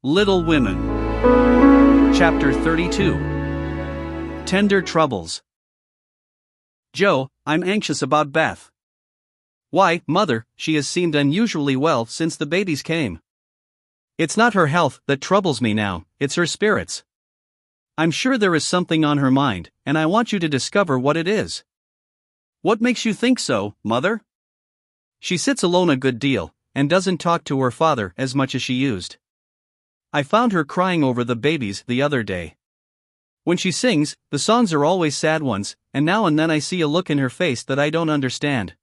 Little Women. Chapter 32. Tender Troubles. Joe, I'm anxious about Beth. Why, Mother, she has seemed unusually well since the babies came. It's not her health that troubles me now, it's her spirits. I'm sure there is something on her mind, and I want you to discover what it is. What makes you think so, Mother? She sits alone a good deal, and doesn't talk to her father as much as she used. I found her crying over the babies the other day. When she sings, the songs are always sad ones, and now and then I see a look in her face that I don't understand.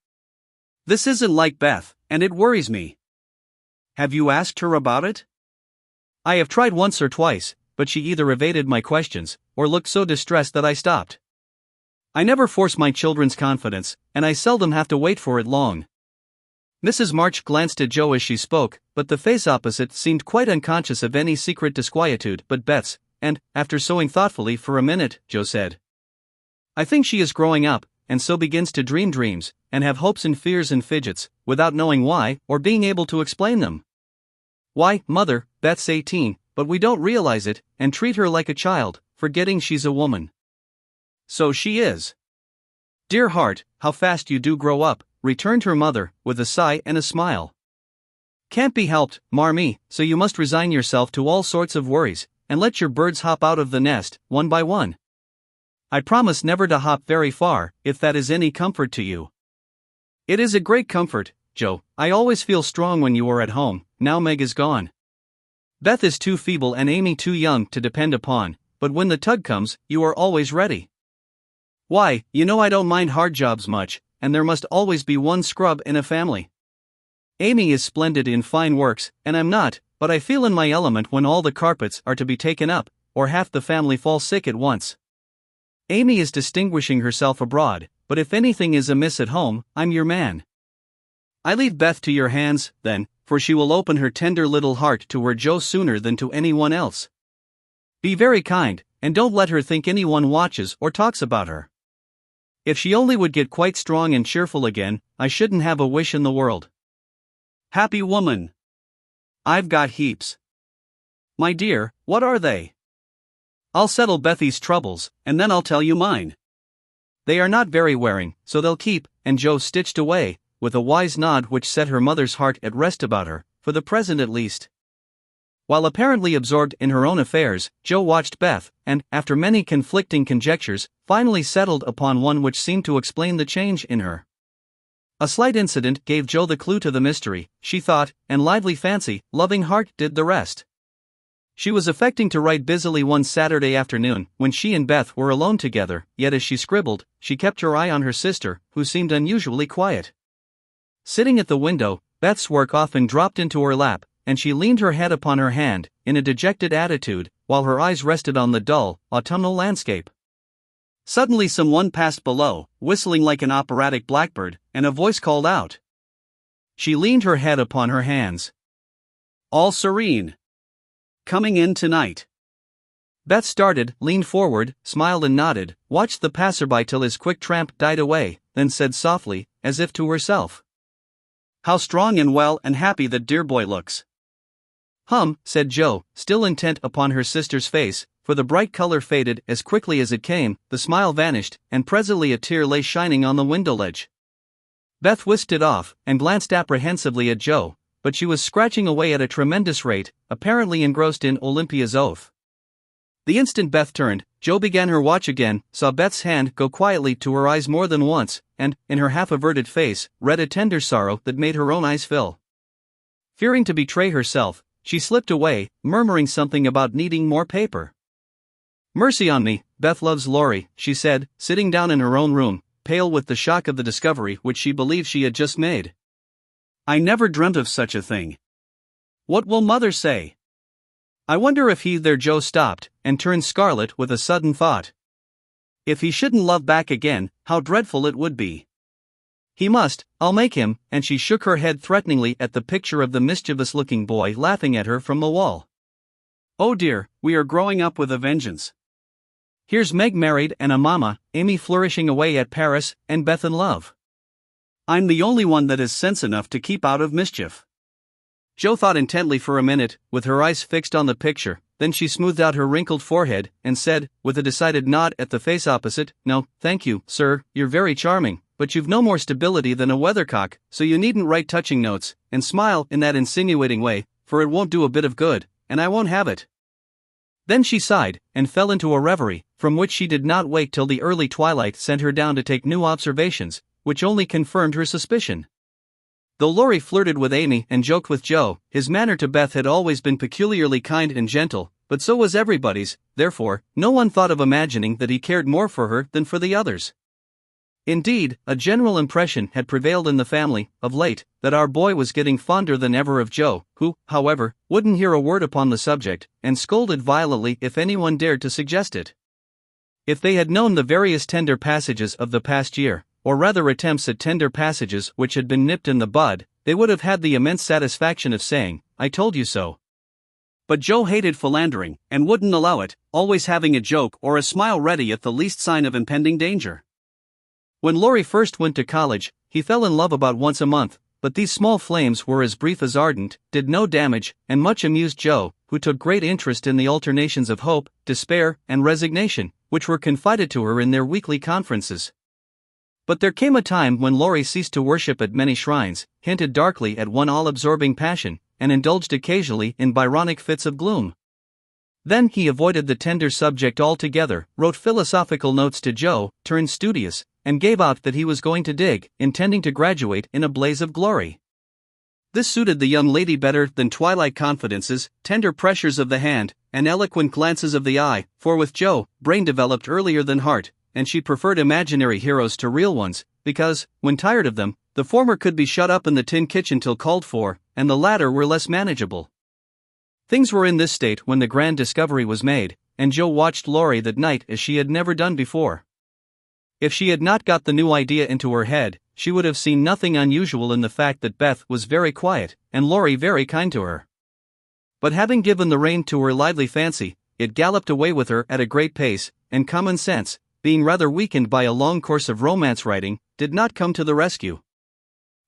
This isn't like Beth, and it worries me. Have you asked her about it? I have tried once or twice, but she either evaded my questions, or looked so distressed that I stopped. I never force my children's confidence, and I seldom have to wait for it long. Mrs. March glanced at Joe as she spoke, but the face opposite seemed quite unconscious of any secret disquietude but Beth's, and, after sewing thoughtfully for a minute, Joe said, I think she is growing up, and so begins to dream dreams, and have hopes and fears and fidgets, without knowing why, or being able to explain them. Why, Mother, Beth's 18, but we don't realize it, and treat her like a child, forgetting she's a woman. So she is. Dear heart, how fast you do grow up, returned her mother, with a sigh and a smile. Can't be helped, Marmee, so you must resign yourself to all sorts of worries, and let your birds hop out of the nest, one by one. I promise never to hop very far, if that is any comfort to you. It is a great comfort, Joe. I always feel strong when you are at home. Now Meg is gone. Beth is too feeble and Amy too young to depend upon, but when the tug comes, you are always ready. Why, you know I don't mind hard jobs much, and there must always be one scrub in a family. Amy is splendid in fine works, and I'm not, but I feel in my element when all the carpets are to be taken up, or half the family fall sick at once. Amy is distinguishing herself abroad, but if anything is amiss at home, I'm your man. I leave Beth to your hands, then, for she will open her tender little heart to her Joe sooner than to anyone else. Be very kind, and don't let her think anyone watches or talks about her. If she only would get quite strong and cheerful again, I shouldn't have a wish in the world. Happy woman. I've got heaps. My dear, what are they? I'll settle Bethy's troubles, and then I'll tell you mine. They are not very wearing, so they'll keep, and Joe stitched away, with a wise nod which set her mother's heart at rest about her, for the present at least. While apparently absorbed in her own affairs, Joe watched Beth, and, after many conflicting conjectures, finally settled upon one which seemed to explain the change in her. A slight incident gave Joe the clue to the mystery, she thought, and lively fancy, loving heart did the rest. She was affecting to write busily one Saturday afternoon, when she and Beth were alone together, yet as she scribbled, she kept her eye on her sister, who seemed unusually quiet. Sitting at the window, Beth's work often dropped into her lap, and she leaned her head upon her hand, in a dejected attitude, while her eyes rested on the dull, autumnal landscape. Suddenly someone passed below, whistling like an operatic blackbird, and a voice called out. She leaned her head upon her hands. All serene. Coming in tonight. Beth started, leaned forward, smiled and nodded, watched the passerby till his quick tramp died away, then said softly, as if to herself, How strong and well and happy that dear boy looks. Said Joe, still intent upon her sister's face, for the bright color faded as quickly as it came, the smile vanished, and presently a tear lay shining on the window ledge. Beth whisked it off, and glanced apprehensively at Joe, but she was scratching away at a tremendous rate, apparently engrossed in Olympia's oath. The instant Beth turned, Joe began her watch again, saw Beth's hand go quietly to her eyes more than once, and, in her half-averted face, read a tender sorrow that made her own eyes fill. Fearing to betray herself, she slipped away, murmuring something about needing more paper. Mercy on me, Beth loves Laurie, she said, sitting down in her own room, pale with the shock of the discovery which she believed she had just made. I never dreamt of such a thing. What will Mother say? I wonder if he there Joe stopped, and turned scarlet with a sudden thought. If he shouldn't love back again, how dreadful it would be. He must, I'll make him, and she shook her head threateningly at the picture of the mischievous-looking boy laughing at her from the wall. Oh dear, we are growing up with a vengeance. Here's Meg married and a mama, Amy flourishing away at Paris, and Beth in love. I'm the only one that has sense enough to keep out of mischief. Jo thought intently for a minute, with her eyes fixed on the picture, then she smoothed out her wrinkled forehead, and said, with a decided nod at the face opposite, "No, thank you, sir, you're very charming, but you've no more stability than a weathercock, so you needn't write touching notes, and smile in that insinuating way, for it won't do a bit of good, and I won't have it." Then she sighed, and fell into a reverie, from which she did not wake till the early twilight sent her down to take new observations, which only confirmed her suspicion. Though Laurie flirted with Amy and joked with Jo, his manner to Beth had always been peculiarly kind and gentle, but so was everybody's, therefore, no one thought of imagining that he cared more for her than for the others. Indeed, a general impression had prevailed in the family, of late, that our boy was getting fonder than ever of Jo, who, however, wouldn't hear a word upon the subject, and scolded violently if anyone dared to suggest it. If they had known the various tender passages of the past year, or rather attempts at tender passages which had been nipped in the bud, they would have had the immense satisfaction of saying, "I told you so." But Jo hated philandering, and wouldn't allow it, always having a joke or a smile ready at the least sign of impending danger. When Laurie first went to college, he fell in love about once a month, but these small flames were as brief as ardent, did no damage, and much amused Jo, who took great interest in the alternations of hope, despair, and resignation, which were confided to her in their weekly conferences. But there came a time when Laurie ceased to worship at many shrines, hinted darkly at one all-absorbing passion, and indulged occasionally in Byronic fits of gloom. Then he avoided the tender subject altogether, wrote philosophical notes to Jo, turned studious, and gave out that he was going to dig, intending to graduate in a blaze of glory. This suited the young lady better than twilight confidences, tender pressures of the hand, and eloquent glances of the eye, for with Jo, brain developed earlier than heart, and she preferred imaginary heroes to real ones, because, when tired of them, the former could be shut up in the tin kitchen till called for, and the latter were less manageable. Things were in this state when the grand discovery was made, and Jo watched Laurie that night as she had never done before. If she had not got the new idea into her head, she would have seen nothing unusual in the fact that Beth was very quiet, and Laurie very kind to her. But having given the rein to her lively fancy, it galloped away with her at a great pace, and common sense, being rather weakened by a long course of romance writing, did not come to the rescue.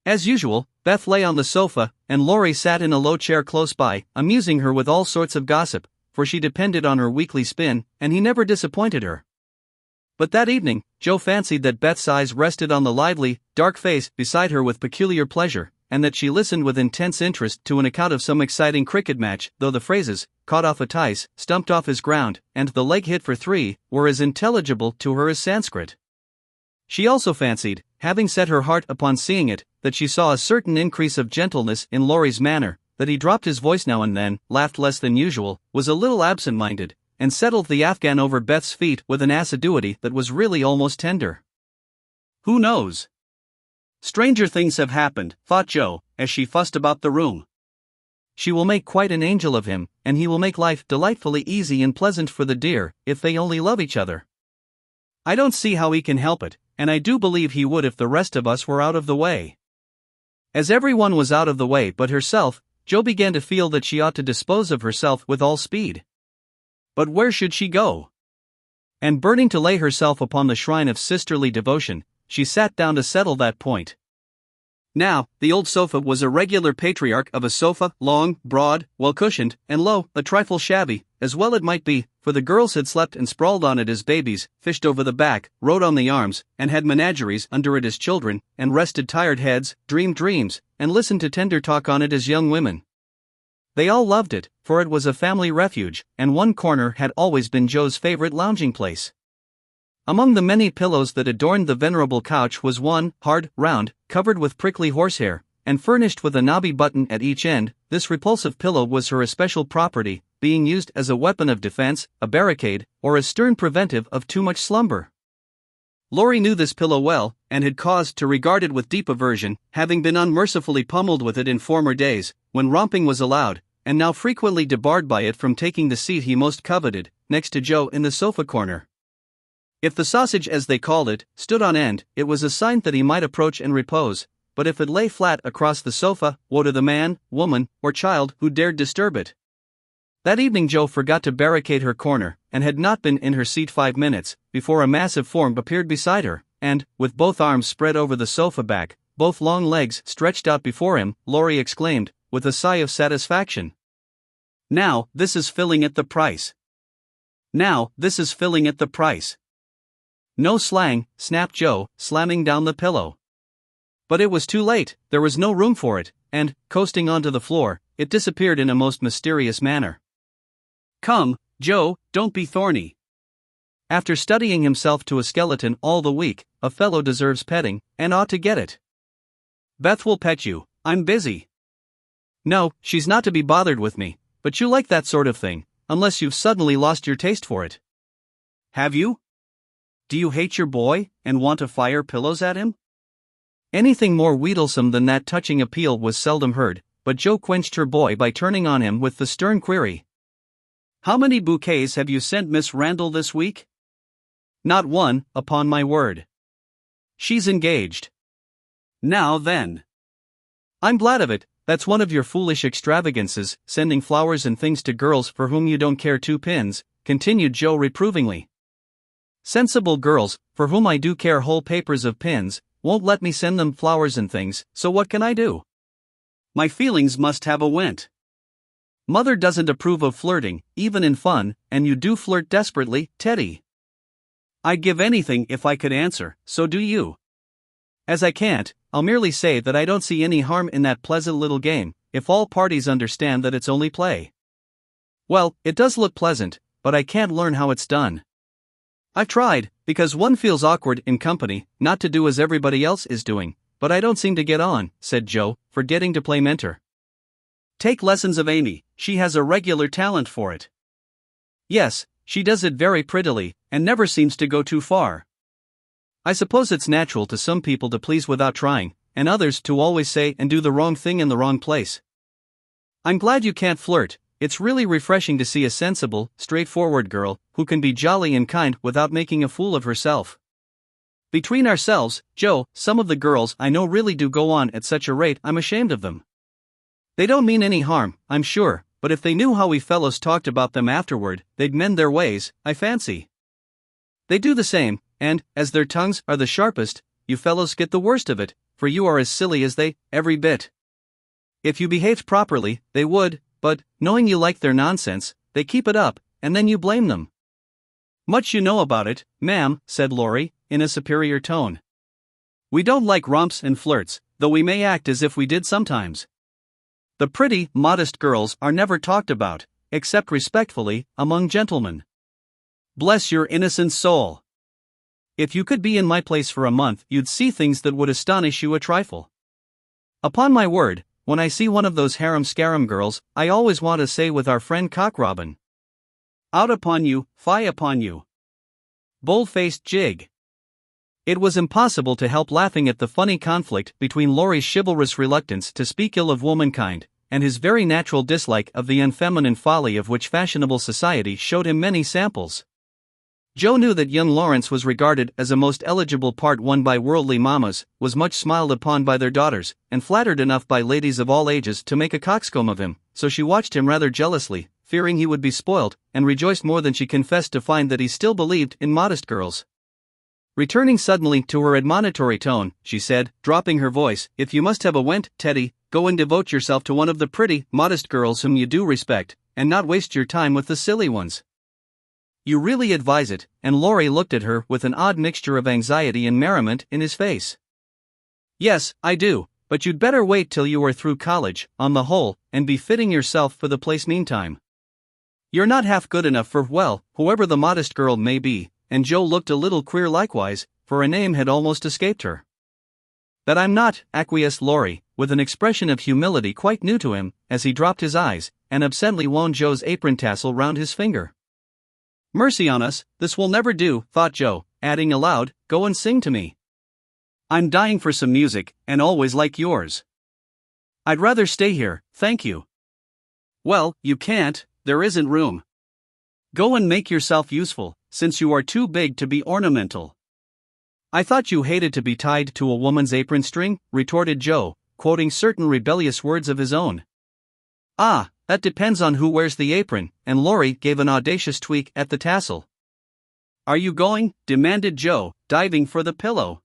As usual, Beth lay on the sofa, and Laurie sat in a low chair close by, amusing her with all sorts of gossip, for she depended on her weekly spin, and he never disappointed her. But that evening, Jo fancied that Beth's eyes rested on the lively, dark face beside her with peculiar pleasure, and that she listened with intense interest to an account of some exciting cricket match, though the phrases, "caught off a tice," "stumped off his ground," and "the leg hit for 3," were as intelligible to her as Sanskrit. She also fancied, having set her heart upon seeing it, that she saw a certain increase of gentleness in Laurie's manner, that he dropped his voice now and then, laughed less than usual, was a little absent-minded, and settled the Afghan over Beth's feet with an assiduity that was really almost tender. Who knows? Stranger things have happened, thought Jo, as she fussed about the room. She will make quite an angel of him, and he will make life delightfully easy and pleasant for the dear, if they only love each other. I don't see how he can help it, and I do believe he would if the rest of us were out of the way. As everyone was out of the way but herself, Jo began to feel that she ought to dispose of herself with all speed. But where should she go? And burning to lay herself upon the shrine of sisterly devotion, she sat down to settle that point. Now, the old sofa was a regular patriarch of a sofa, long, broad, well-cushioned, and a trifle shabby, as well it might be, for the girls had slept and sprawled on it as babies, fished over the back, rode on the arms, and had menageries under it as children, and rested tired heads, dreamed dreams, and listened to tender talk on it as young women. They all loved it, for it was a family refuge, and one corner had always been Jo's favorite lounging place. Among the many pillows that adorned the venerable couch was one, hard, round, covered with prickly horsehair, and furnished with a knobby button at each end. This repulsive pillow was her especial property, being used as a weapon of defense, a barricade, or a stern preventive of too much slumber. Laurie knew this pillow well, and had cause to regard it with deep aversion, having been unmercifully pummeled with it in former days, when romping was allowed, and now frequently debarred by it from taking the seat he most coveted, next to Jo in the sofa corner. If the sausage, as they called it, stood on end, it was a sign that he might approach and repose, but if it lay flat across the sofa, woe to the man, woman, or child who dared disturb it. That evening Jo forgot to barricade her corner, and had not been in her seat 5 minutes, before a massive form appeared beside her, and, with both arms spread over the sofa back, both long legs stretched out before him, Laurie exclaimed, with a sigh of satisfaction. Now, this is filling at the price. Now, this is filling at the price. No slang, snapped Joe, slamming down the pillow. But it was too late, there was no room for it, and, coasting onto the floor, it disappeared in a most mysterious manner. Come, Joe, don't be thorny. After studying himself to a skeleton all the week, a fellow deserves petting, and ought to get it. Beth will pet you, I'm busy. No, she's not to be bothered with me, but you like that sort of thing, unless you've suddenly lost your taste for it. Have you? Do you hate your boy, and want to fire pillows at him? Anything more wheedlesome than that touching appeal was seldom heard, but Joe quenched her boy by turning on him with the stern query. How many bouquets have you sent Miss Randall this week? Not one, upon my word. She's engaged. Now then. I'm glad of it, that's one of your foolish extravagances, sending flowers and things to girls for whom you don't care two pins, continued Joe reprovingly. Sensible girls, for whom I do care whole papers of pins, won't let me send them flowers and things, so what can I do? My feelings must have a went. Mother doesn't approve of flirting, even in fun, and you do flirt desperately, Teddy. I'd give anything if I could answer, so do you. As I can't, I'll merely say that I don't see any harm in that pleasant little game, if all parties understand that it's only play. Well, it does look pleasant, but I can't learn how it's done. I've tried, because one feels awkward in company, not to do as everybody else is doing, but I don't seem to get on, said Joe, forgetting to play mentor. Take lessons of Amy, she has a regular talent for it. Yes, she does it very prettily, and never seems to go too far. I suppose it's natural to some people to please without trying, and others to always say and do the wrong thing in the wrong place. I'm glad you can't flirt, it's really refreshing to see a sensible, straightforward girl, who can be jolly and kind without making a fool of herself. Between ourselves, Joe, some of the girls I know really do go on at such a rate I'm ashamed of them. They don't mean any harm, I'm sure, but if they knew how we fellows talked about them afterward, they'd mend their ways, I fancy. They do the same, and, as their tongues are the sharpest, you fellows get the worst of it, for you are as silly as they, every bit. If you behaved properly, they would, but, knowing you like their nonsense, they keep it up, and then you blame them. Much you know about it, ma'am, said Laurie, in a superior tone. We don't like romps and flirts, though we may act as if we did sometimes. The pretty, modest girls are never talked about, except respectfully, among gentlemen. Bless your innocent soul. If you could be in my place for a month, you'd see things that would astonish you a trifle. Upon my word, when I see one of those harum-scarum girls, I always want to say with our friend Cock-Robin. Out upon you, fie upon you. Bold-faced jig. It was impossible to help laughing at the funny conflict between Laurie's chivalrous reluctance to speak ill of womankind, and his very natural dislike of the unfeminine folly of which fashionable society showed him many samples. Joe knew that young Lawrence was regarded as a most eligible part won by worldly mammas, was much smiled upon by their daughters, and flattered enough by ladies of all ages to make a coxcomb of him, so she watched him rather jealously, fearing he would be spoilt, and rejoiced more than she confessed to find that he still believed in modest girls. Returning suddenly to her admonitory tone, she said, dropping her voice, if you must have a went, Teddy, go and devote yourself to one of the pretty, modest girls whom you do respect, and not waste your time with the silly ones. You really advise it, and Laurie looked at her with an odd mixture of anxiety and merriment in his face. Yes, I do, but you'd better wait till you are through college, on the whole, and be fitting yourself for the place meantime. You're not half good enough for, well, whoever the modest girl may be, and Joe looked a little queer likewise, for a name had almost escaped her. That I'm not, acquiesced Laurie, with an expression of humility quite new to him, as he dropped his eyes, and absently wound Joe's apron tassel round his finger. Mercy on us, this will never do, thought Joe, adding aloud, go and sing to me. I'm dying for some music, and always like yours. I'd rather stay here, thank you. Well, you can't, there isn't room. Go and make yourself useful, since you are too big to be ornamental. I thought you hated to be tied to a woman's apron string, retorted Joe, quoting certain rebellious words of his own. Ah, that depends on who wears the apron, and Laurie gave an audacious tweak at the tassel. Are you going? Demanded Joe, diving for the pillow.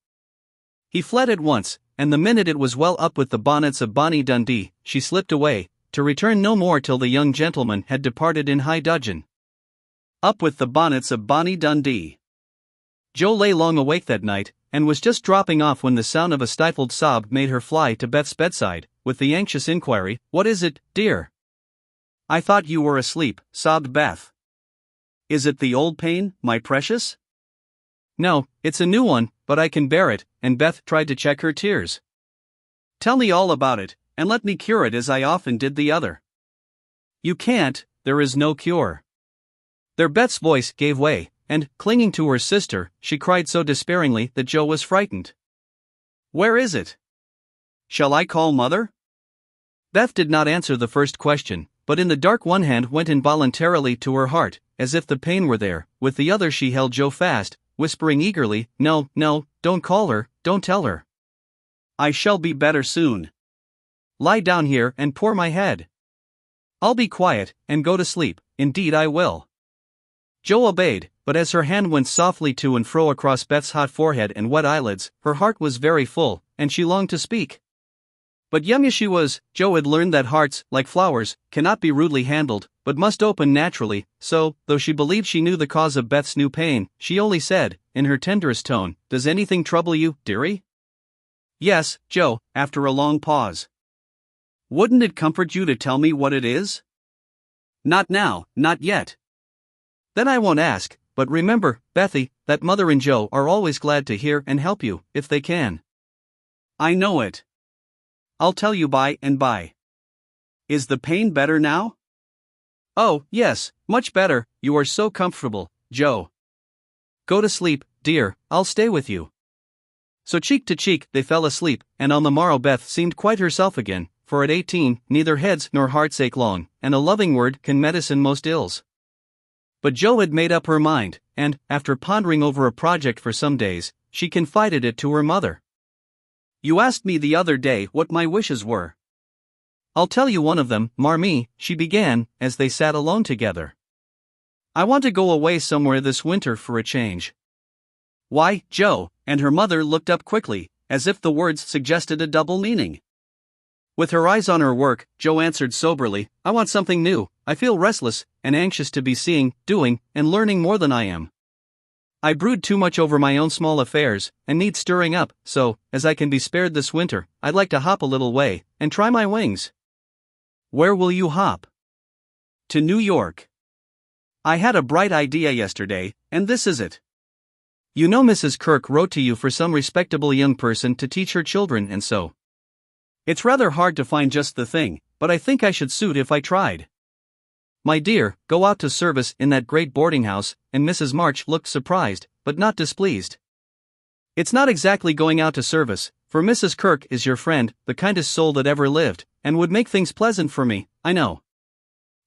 He fled at once, and the minute it was well up with the bonnets of Bonnie Dundee, she slipped away, to return no more till the young gentleman had departed in high dudgeon. Up with the bonnets of Bonnie Dundee. Joe lay long awake that night, and was just dropping off when the sound of a stifled sob made her fly to Beth's bedside, with the anxious inquiry, "What is it, dear?" "I thought you were asleep," sobbed Beth. "Is it the old pain, my precious?" "No, it's a new one, but I can bear it," and Beth tried to check her tears. "Tell me all about it, and let me cure it as I often did the other." "You can't, there is no cure." There Beth's voice gave way, and, clinging to her sister, she cried so despairingly that Joe was frightened. "Where is it? Shall I call Mother?" Beth did not answer the first question, but in the dark one hand went involuntarily to her heart, as if the pain were there. With the other she held Joe fast, whispering eagerly, "No, no, don't call her, don't tell her. I shall be better soon. Lie down here and pour my head. I'll be quiet, and go to sleep, indeed I will." Joe obeyed, but as her hand went softly to and fro across Beth's hot forehead and wet eyelids, her heart was very full, and she longed to speak. But young as she was, Joe had learned that hearts, like flowers, cannot be rudely handled, but must open naturally, so, though she believed she knew the cause of Beth's new pain, she only said, in her tenderest tone, "Does anything trouble you, dearie?" "Yes, Joe," after a long pause. "Wouldn't it comfort you to tell me what it is?" "Not now, not yet." "Then I won't ask, but remember, Bethy, that Mother and Joe are always glad to hear and help you, if they can." "I know it. I'll tell you by and by. Is the pain better now?" "Oh, yes, much better, you are so comfortable, Joe." "Go to sleep, dear, I'll stay with you." So cheek to cheek they fell asleep, and on the morrow Beth seemed quite herself again, for at 18, neither heads nor hearts ache long, and a loving word can medicine most ills. But Joe had made up her mind, and, after pondering over a project for some days, she confided it to her mother. "You asked me the other day what my wishes were. I'll tell you one of them, Marmee," she began, as they sat alone together. "I want to go away somewhere this winter for a change." "Why, Joe?" and her mother looked up quickly, as if the words suggested a double meaning. With her eyes on her work, Joe answered soberly, "I want something new. I feel restless, and anxious to be seeing, doing, and learning more than I am. I brood too much over my own small affairs, and need stirring up, so, as I can be spared this winter, I'd like to hop a little way, and try my wings." "Where will you hop?" "To New York. I had a bright idea yesterday, and this is it. You know Mrs. Kirk wrote to you for some respectable young person to teach her children and so. It's rather hard to find just the thing, but I think I should suit if I tried. My dear, go out to service in that great boarding house," and Mrs. March looked surprised, but not displeased. "It's not exactly going out to service, for Mrs. Kirk is your friend, the kindest soul that ever lived, and would make things pleasant for me, I know.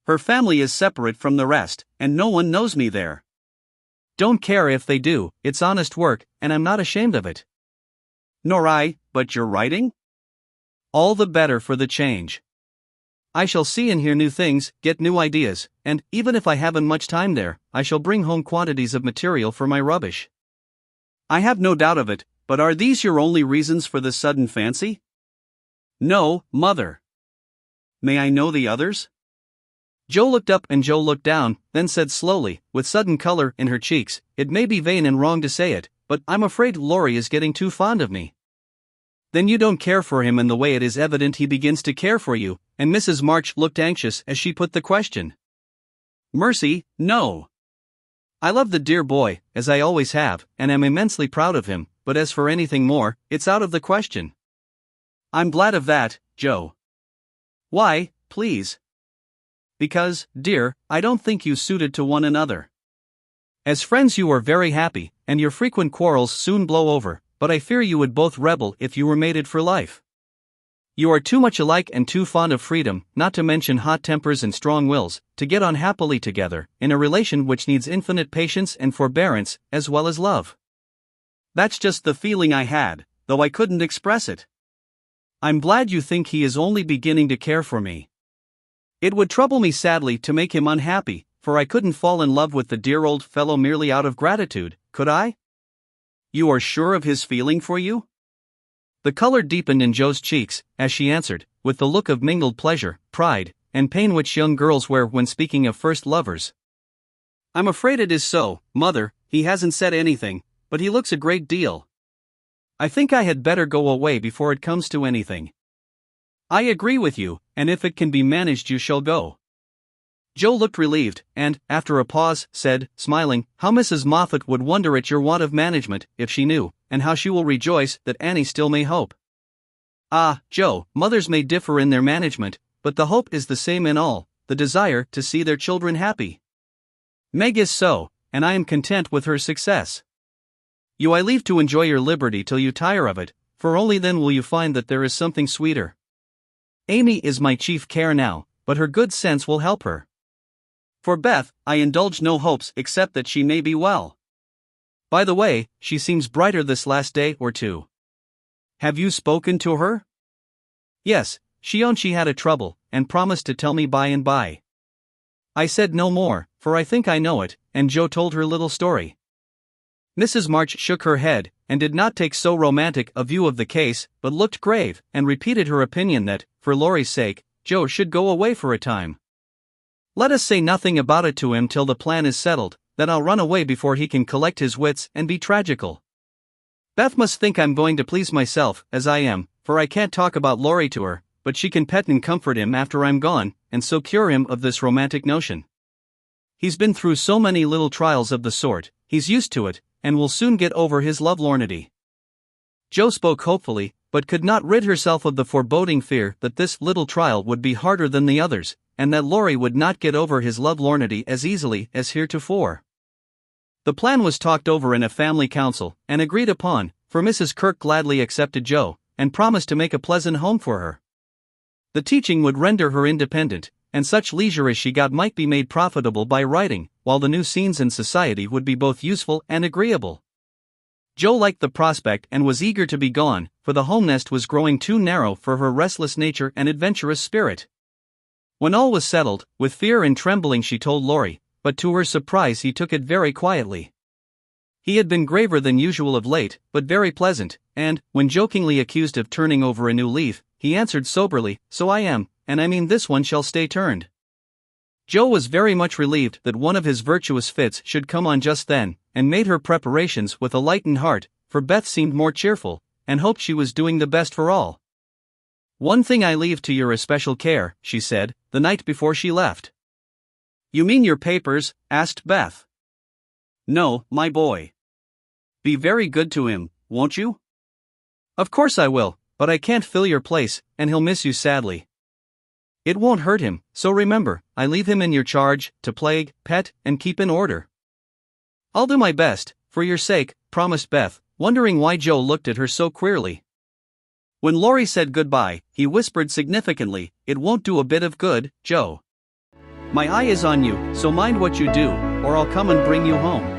Her family is separate from the rest, and no one knows me there. Don't care if they do, it's honest work, and I'm not ashamed of it." "Nor I, but you're writing?" "All the better for the change. I shall see and hear new things, get new ideas, and, even if I haven't much time there, I shall bring home quantities of material for my rubbish." "I have no doubt of it, but are these your only reasons for this sudden fancy?" "No, Mother." "May I know the others?" Joe looked up and Joe looked down, then said slowly, with sudden color in her cheeks, "It may be vain and wrong to say it, but I'm afraid Laurie is getting too fond of me." "Then you don't care for him in the way it is evident he begins to care for you," and Mrs. March looked anxious as she put the question. "Mercy, no. I love the dear boy, as I always have, and am immensely proud of him, but as for anything more, it's out of the question." "I'm glad of that, Joe." "Why, please?" "Because, dear, I don't think you suited to one another. As friends you are very happy, and your frequent quarrels soon blow over, but I fear you would both rebel if you were mated for life. You are too much alike and too fond of freedom, not to mention hot tempers and strong wills, to get on happily together, in a relation which needs infinite patience and forbearance, as well as love." "That's just the feeling I had, though I couldn't express it. I'm glad you think he is only beginning to care for me. It would trouble me sadly to make him unhappy, for I couldn't fall in love with the dear old fellow merely out of gratitude, could I?" "You are sure of his feeling for you?" The color deepened in Joe's cheeks as she answered, with the look of mingled pleasure, pride, and pain which young girls wear when speaking of first lovers. I'm afraid it is so, Mother. He hasn't said anything, but he looks a great deal. I think I had better go away before it comes to anything. I agree with you, and if it can be managed you shall go. Joe looked relieved, and, after a pause, said, smiling, how Mrs. Moffat would wonder at your want of management, if she knew, and how she will rejoice that Annie still may hope. Ah, Joe, mothers may differ in their management, but the hope is the same in all, the desire to see their children happy. Meg is so, and I am content with her success. You I leave to enjoy your liberty till you tire of it, for only then will you find that there is something sweeter. Amy is my chief care now, but her good sense will help her. For Beth, I indulge no hopes except that she may be well. By the way, she seems brighter this last day or two. Have you spoken to her? Yes, she owned she had a trouble, and promised to tell me by and by. I said no more, for I think I know it, and Joe told her little story. Mrs. March shook her head, and did not take so romantic a view of the case, but looked grave, and repeated her opinion that, for Laurie's sake, Joe should go away for a time. Let us say nothing about it to him till the plan is settled, then I'll run away before he can collect his wits and be tragical. Beth must think I'm going to please myself, as I am, for I can't talk about Laurie to her, but she can pet and comfort him after I'm gone, and so cure him of this romantic notion. He's been through so many little trials of the sort, he's used to it, and will soon get over his lovelornity. Joe spoke hopefully, but could not rid herself of the foreboding fear that this little trial would be harder than the others, and that Laurie would not get over his lovelornity as easily as heretofore. The plan was talked over in a family council, and agreed upon, for Mrs. Kirk gladly accepted Joe, and promised to make a pleasant home for her. The teaching would render her independent, and such leisure as she got might be made profitable by writing, while the new scenes in society would be both useful and agreeable. Joe liked the prospect and was eager to be gone, for the home nest was growing too narrow for her restless nature and adventurous spirit. When all was settled, with fear and trembling she told Laurie, but to her surprise he took it very quietly. He had been graver than usual of late, but very pleasant, and, when jokingly accused of turning over a new leaf, he answered soberly, so I am, and I mean this one shall stay turned. Joe was very much relieved that one of his virtuous fits should come on just then, and made her preparations with a lightened heart, for Beth seemed more cheerful, and hoped she was doing the best for all. One thing I leave to your especial care, she said, the night before she left. You mean your papers? Asked Beth. No, my boy. Be very good to him, won't you? Of course I will, but I can't fill your place, and he'll miss you sadly. It won't hurt him, so remember, I leave him in your charge, to plague, pet, and keep in order. I'll do my best, for your sake, promised Beth, wondering why Joe looked at her so queerly. When Laurie said goodbye, he whispered significantly, it won't do a bit of good, Joe. My eye is on you, so mind what you do, or I'll come and bring you home.